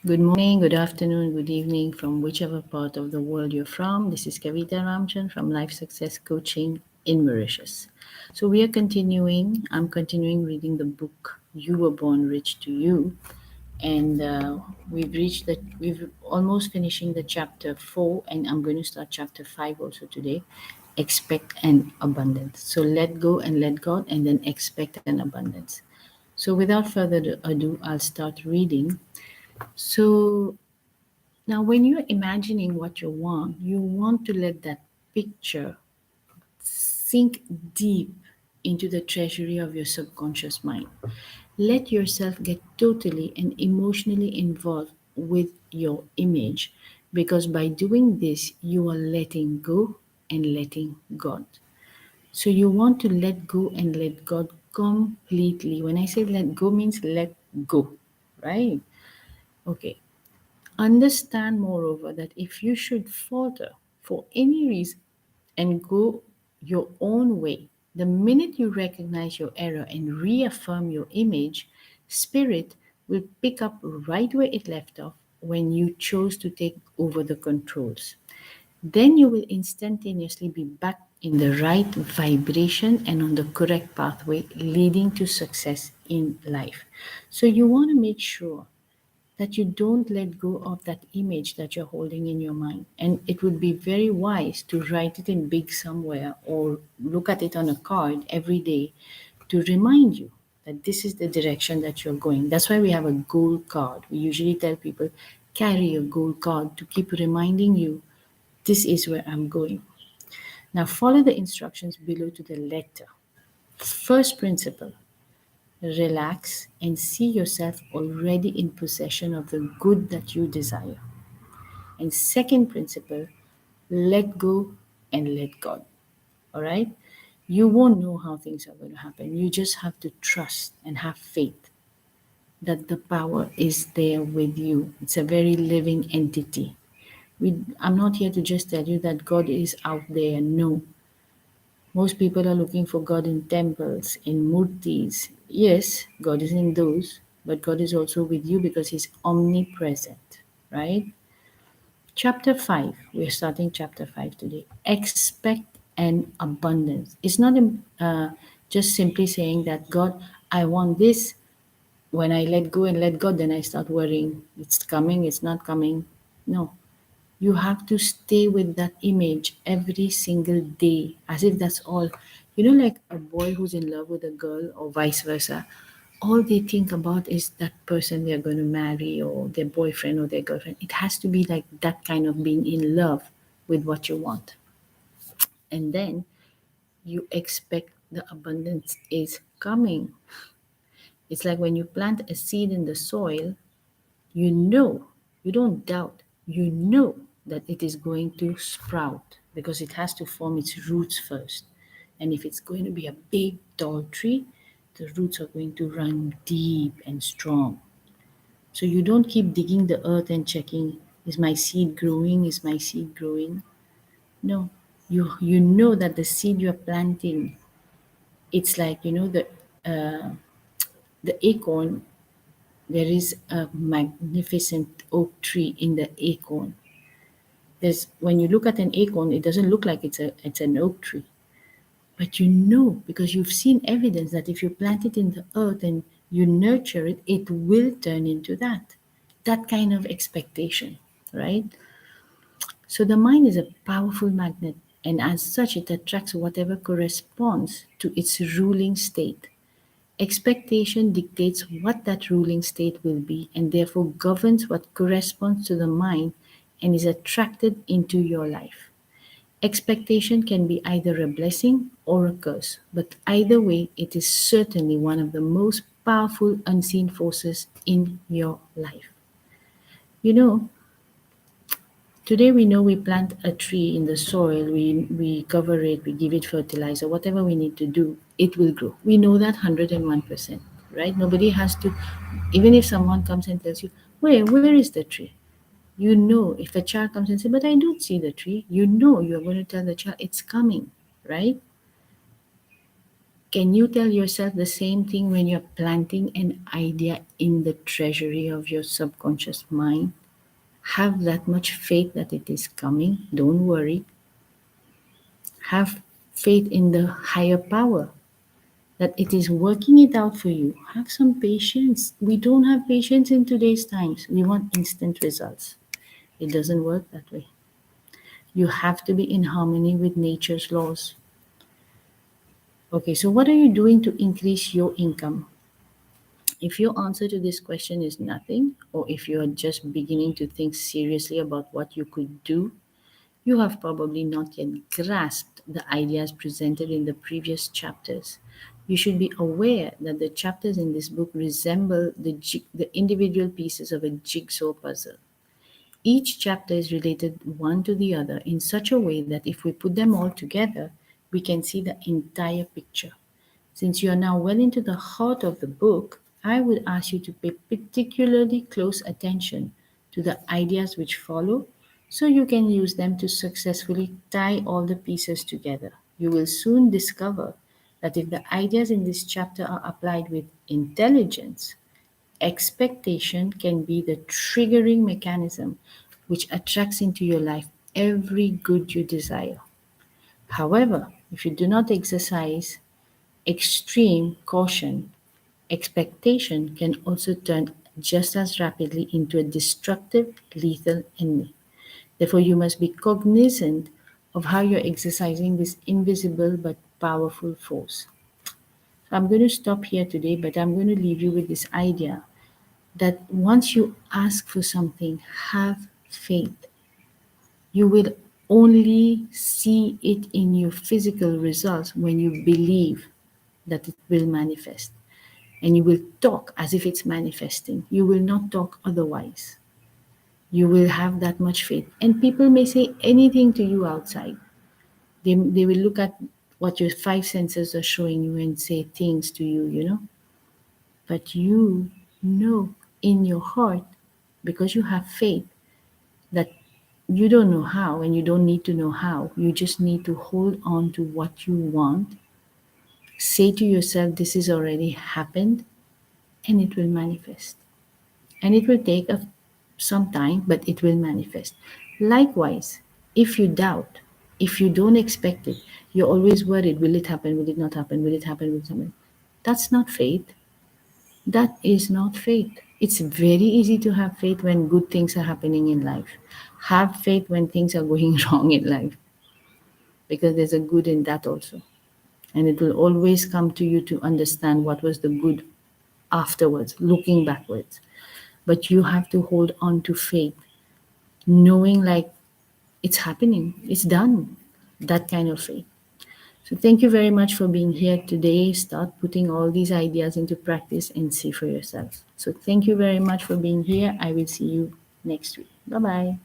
Good morning, good afternoon, good evening from whichever part of the world you're from. This is Kavita Ramchan from Life Success Coaching in Mauritius. So I'm continuing reading the book You Were Born Rich to You. And we've almost finishing the chapter 4, and I'm going to start chapter 5 also today. Expect an abundance. So let go and let God, and then expect an abundance. So without further ado, I'll start reading. So now, when you're imagining what you want to let that picture sink deep into the treasury of your subconscious mind. Let yourself get totally and emotionally involved with your image, because by doing this, you are letting go and letting God. So you want to let go and let God completely. When I say let go, means let go, right? Okay. Understand, moreover, that if you should falter for any reason and go your own way, the minute you recognize your error and reaffirm your image, spirit will pick up right where it left off when you chose to take over the controls. Then you will instantaneously be back in the right vibration and on the correct pathway leading to success in life. So you want to make sure that you don't let go of that image that you're holding in your mind. And it would be very wise to write it in big somewhere or look at it on a card every day to remind you that this is the direction that you're going. That's why we have a goal card. We usually tell people carry a goal card to keep reminding you this is where I'm going. Now follow the instructions below to the letter. First principle: relax and see yourself already in possession of the good that you desire. And second principle, let go and let God. All right? You won't know how things are going to happen. You just have to trust and have faith that the power is there with you. It's a very living entity. I'm not here to just tell you that God is out there. No, most people are looking for God in temples, in murtis. Yes, God is in those, but God is also with you because He's omnipresent, right? Chapter 5, we're starting chapter 5 today. Expect an abundance. It's not just simply saying that, God, I want this. When I let go and let God, then I start worrying. It's coming, it's not coming. No, you have to stay with that image every single day, as if that's all. You know, like a boy who's in love with a girl, or vice versa. All they think about is that person they're going to marry, or their boyfriend or their girlfriend. It has to be like that kind of being in love with what you want. And then you expect the abundance is coming. It's like when you plant a seed in the soil, you know, you don't doubt, you know that it is going to sprout because it has to form its roots first. And if it's going to be a big, tall tree, the roots are going to run deep and strong. So you don't keep digging the earth and checking, is my seed growing? Is my seed growing? No. You know that the seed you're planting, it's like, the acorn, there is a magnificent oak tree in the acorn. There's when you look at an acorn, it doesn't look like it's an oak tree. But you know, because you've seen evidence that if you plant it in the earth and you nurture it, it will turn into that. That kind of expectation, right? So the mind is a powerful magnet, and as such, it attracts whatever corresponds to its ruling state. Expectation dictates what that ruling state will be and therefore governs what corresponds to the mind and is attracted into your life. Expectation can be either a blessing or a curse, but either way, it is certainly one of the most powerful unseen forces in your life. You know, today we know we plant a tree in the soil, we cover it, we give it fertilizer, whatever we need to do, it will grow. We know that 101%, right? Nobody has to, even if someone comes and tells you, where is the tree? You know, if a child comes and says, but I don't see the tree, you know you're going to tell the child it's coming, right? Can you tell yourself the same thing when you're planting an idea in the treasury of your subconscious mind? Have that much faith that it is coming. Don't worry. Have faith in the higher power that it is working it out for you. Have some patience. We don't have patience in today's times. We want instant results. It doesn't work that way. You have to be in harmony with nature's laws. Okay, so what are you doing to increase your income? If your answer to this question is nothing, or if you are just beginning to think seriously about what you could do, you have probably not yet grasped the ideas presented in the previous chapters. You should be aware that the chapters in this book resemble the individual pieces of a jigsaw puzzle. Each chapter is related one to the other in such a way that if we put them all together, we can see the entire picture. Since you are now well into the heart of the book, I would ask you to pay particularly close attention to the ideas which follow so you can use them to successfully tie all the pieces together. You will soon discover that if the ideas in this chapter are applied with intelligence, expectation can be the triggering mechanism which attracts into your life every good you desire. However, if you do not exercise extreme caution, expectation can also turn just as rapidly into a destructive, lethal enemy. Therefore, you must be cognizant of how you're exercising this invisible but powerful force. So I'm going to stop here today, but I'm going to leave you with this idea that once you ask for something, have faith. You will only see it in your physical results when you believe that it will manifest. And you will talk as if it's manifesting. You will not talk otherwise. You will have that much faith. And people may say anything to you outside. They will look at what your five senses are showing you and say things to you, But you know in your heart, because you have faith, that you don't know how and you don't need to know how. You just need to hold on to what you want. Say to yourself, this is already happened and it will manifest. And it will take some time, but it will manifest. Likewise, if you doubt, if you don't expect it, you're always worried, will it happen, will it not happen, will it happen, will it happen? That's not faith. That is not faith. It's very easy to have faith when good things are happening in life. Have faith when things are going wrong in life, because there's a good in that also. And it will always come to you to understand what was the good afterwards, looking backwards. But you have to hold on to faith, knowing like it's happening, it's done, that kind of faith. So thank you very much for being here today. Start putting all these ideas into practice and see for yourself. So thank you very much for being here. I will see you next week. Bye bye.